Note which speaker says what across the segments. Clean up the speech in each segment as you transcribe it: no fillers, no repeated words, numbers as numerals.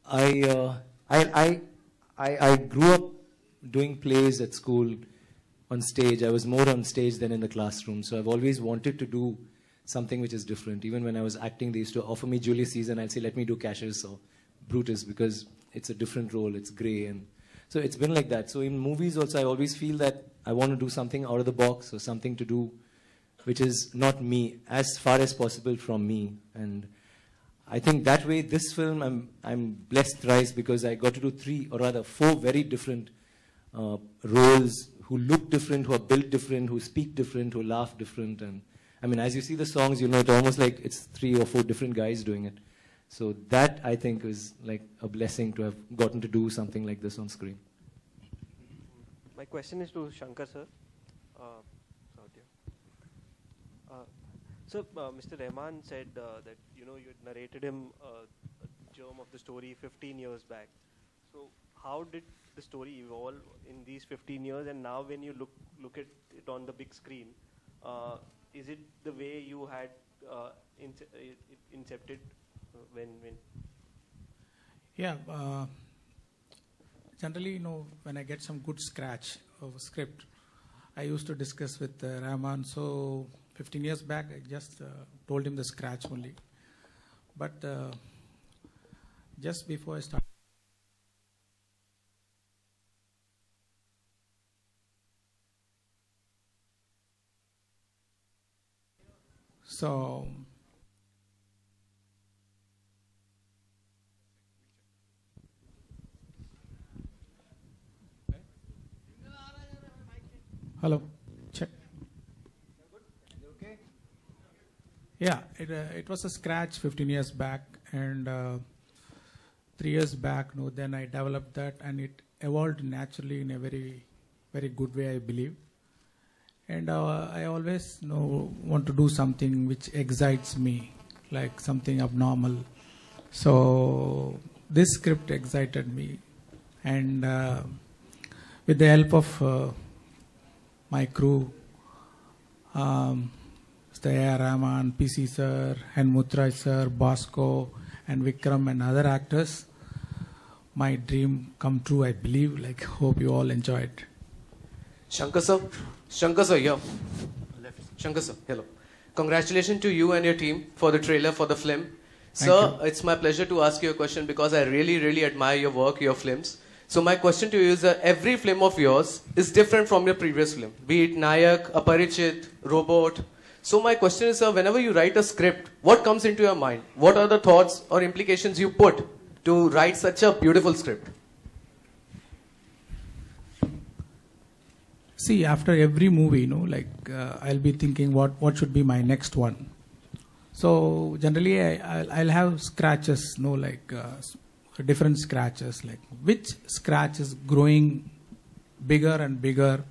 Speaker 1: I, uh, I, I grew up doing plays at school on stage. I was more on stage than in the classroom. So I've always wanted to do something which is different. Even when I was acting, they used to offer me Julius Caesar and I'd say, let me do Cassius or Brutus because it's a different role, it's grey. And so it's been like that. So in movies also, I always feel that I want to do something out of the box or something to do which is not me, as far as possible from me. And I think that way, this film, I'm blessed thrice because I got to do 3 or rather 4 very different roles who look different, who are built different, who speak different, who laugh different. And I mean, as you see the songs, you know, it's almost like it's 3 or 4 different guys doing it. So that, I think, is like a blessing to have gotten to do something like this on screen.
Speaker 2: My question is to Shankar sir. Mr. Rahman said that, you know, you had narrated him a germ of the story 15 years back. So how did the story evolve in these 15 years? And now when you look at it on the big screen, is it the way you had incepted when?
Speaker 3: Yeah. Generally, you know, when I get some good scratch of a script, I used to discuss with Rahman. So 15 years back, I just told him the scratch only. But just before I started, so hello, check. Yeah, it was a scratch 15 years back, and 3 years back, no, then I developed that, and it evolved naturally in a very, very good way, I believe. And I always want to do something which excites me, like something abnormal. So this script excited me, and with the help of my crew, Mr. Rahman, PC sir, and Mutraj sir, Bosco, and Vikram and other actors, my dream come true, I believe. Like, hope you all enjoy it.
Speaker 4: Shankar sir, yeah. Shankar sir, hello. Congratulations to you and your team for the trailer for the film. Sir, it's my pleasure to ask you a question because I really, really admire your work, your films. So my question to you is that every film of yours is different from your previous film, be it Nayak, Aparichit, Robot. So my question is, sir, whenever you write a script, what comes into your mind? What are the thoughts or implications you put to write such a beautiful script?
Speaker 3: See, after every movie, I'll be thinking what should be my next one. So generally, I'll have scratches, different scratches, like which scratch is growing bigger and bigger,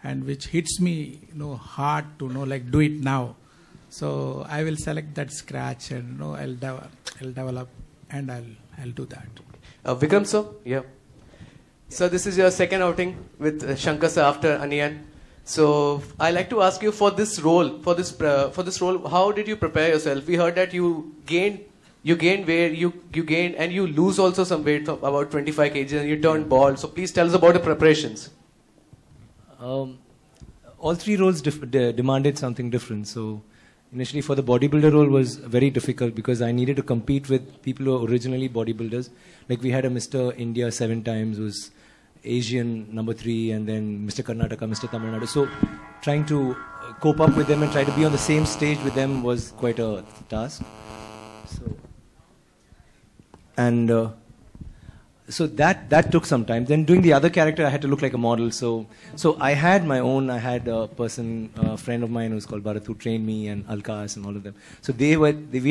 Speaker 3: and which hits me, hard to do it now. So I will select that scratch, and I'll develop, and I'll do that.
Speaker 4: Vikram sir, yeah. So this is your second outing with Shankar sir after Aniyan. So I like to ask you for this role, for this role, how did you prepare yourself? We heard that you gained weight, you gained, and you lose also some weight, about 25 kg, and you turned bald. So please tell us about the preparations.
Speaker 1: All 3 roles demanded something different. So initially for the bodybuilder role was very difficult because I needed to compete with people who are originally bodybuilders. Like we had a Mr. India 7 times, who was Asian number 3, and then Mr. Karnataka, Mr. Tamil Nadu. So trying to cope up with them and try to be on the same stage with them was quite a task. So that took some time. Then doing the other character, I had to look like a model. So I had a friend of mine who's called Bharat, who trained me, and Alkas and all of them. So we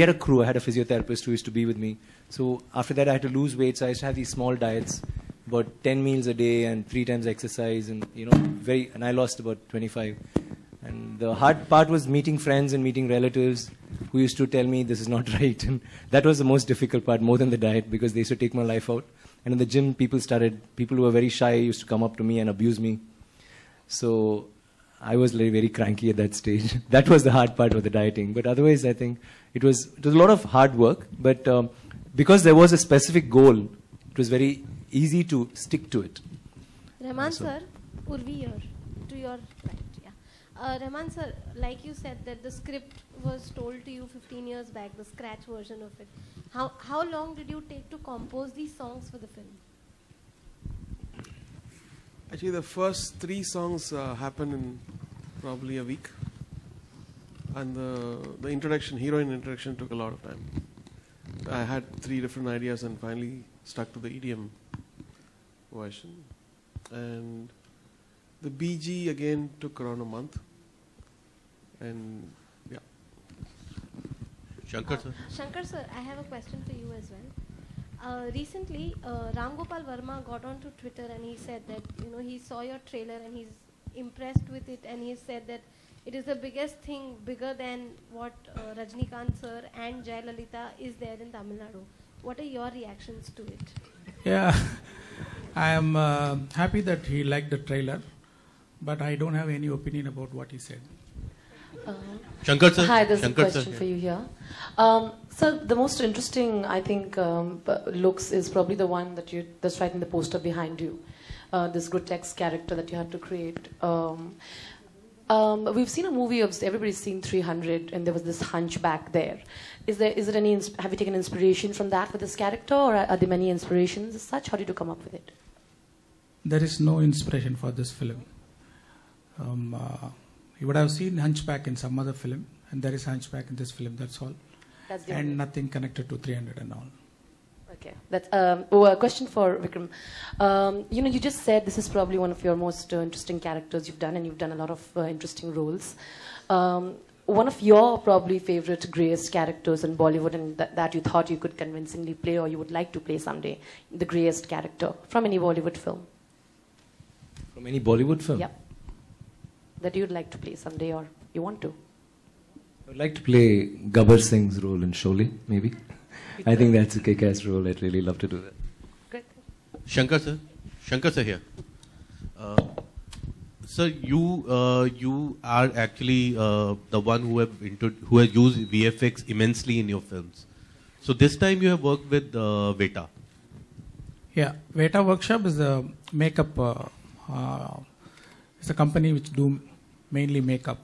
Speaker 1: had a crew. I had a physiotherapist who used to be with me. So after that, I had to lose weight. So I used to have these small diets, about 10 meals a day and 3 times exercise, and and I lost about 25. And the hard part was meeting friends and meeting relatives who used to tell me this is not right. And that was the most difficult part, more than the diet, because they used to take my life out. And in the gym, people who were very shy used to come up to me and abuse me. So I was very, very cranky at that stage. That was the hard part of the dieting. But otherwise, I think it was a lot of hard work. But because there was a specific goal, it was very easy to stick to it.
Speaker 5: Rahman sir, Urvi here, to your right. Yeah. Rahman sir, like you said that the script was told to you 15 years back, the scratch version of it. How long did you take to compose these songs for the film?
Speaker 6: Actually, the first 3 songs happened in probably a week. And the introduction, heroine introduction, took a lot of time. I had 3 different ideas and finally stuck to the EDM version. And the BG again took around a month. And yeah.
Speaker 7: Shankar sir.
Speaker 5: Shankar sir, I have a question for you as well. Recently, Ram Gopal Verma got onto Twitter and he said that he saw your trailer and he's impressed with it, and he said that it is the biggest thing, bigger than what Rajnikant sir and Jayalalitha is there in Tamil Nadu. What are your reactions to it?
Speaker 3: Yeah, I am happy that he liked the trailer, but I don't have any opinion about what he said.
Speaker 7: Shankar sir.
Speaker 8: Hi, there's
Speaker 7: Shankar
Speaker 8: a question
Speaker 7: sir.
Speaker 8: for you here. So the most interesting, I think, looks is probably the one that's right in the poster behind you. This grotesque character that you had to create. We've seen a movie of everybody's seen 300, and there was this hunchback there. Is it any? Have you taken inspiration from that for this character, or are there many inspirations as such? How did you come up with it?
Speaker 3: There is no inspiration for this film. You would have seen Hunchback in some other film, and there is Hunchback in this film. That's all,
Speaker 8: That's the
Speaker 3: and
Speaker 8: only.
Speaker 3: nothing connected to 300 and all.
Speaker 8: Okay. That's a question for Vikram. You just said this is probably one of your most interesting characters you've done, and you've done a lot of interesting roles. One of your probably favorite greyest characters in Bollywood, and that you thought you could convincingly play, or you would like to play someday, the greyest character from any Bollywood film.
Speaker 1: From any Bollywood film?
Speaker 8: Yeah. That you'd like to play someday, or you want to.
Speaker 1: I would like to play Gabbar Singh's role in Sholay, maybe. I think that's a kick-ass role. I'd really love to do that.
Speaker 8: Great.
Speaker 7: Shankar sir. Shankar sir here. Sir, you are actually the one who has used VFX immensely in your films. So this time you have worked with Veta.
Speaker 3: Yeah, Veta Workshop is a makeup. It's a company which do mainly makeup.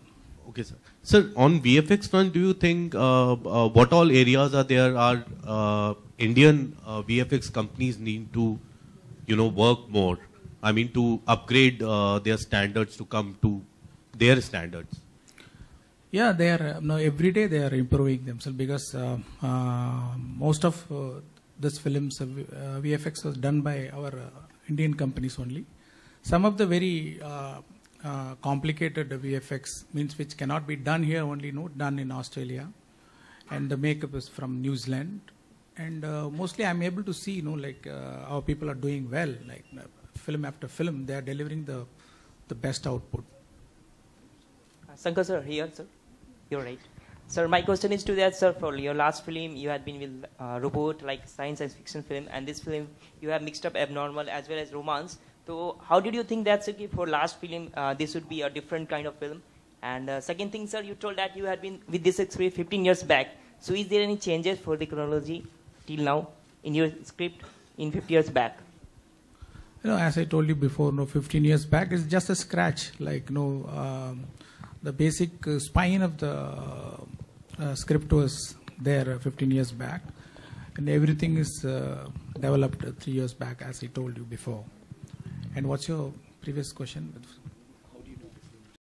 Speaker 7: Okay, sir. Sir, on VFX front, do you think what all areas are there are Indian VFX companies need to, work more? I mean, to upgrade their standards to come to their standards.
Speaker 3: Yeah, they are every day they are improving themselves, because most of this films VFX was done by our Indian companies only. Some of the very complicated VFX means which cannot be done here, only done in Australia, and the makeup is from New Zealand, and mostly I'm able to see how people are doing well, like film after film they are delivering the best output.
Speaker 9: Shankar sir, here sir, you're right. Sir, my question is to that, sir. For your last film, you had been with robot, like science fiction film, and this film you have mixed up abnormal as well as romance. So how did you think that's okay for last film? This would be a different kind of film. And second thing, sir, you told that you had been with this experience 15 years back. So is there any changes for the chronology till now in your script in 50 years back?
Speaker 3: As I told you before, 15 years back is just a scratch. The basic spine of the script was there 15 years back, and everything is developed 3 years back, as I told you before. And what's your previous question?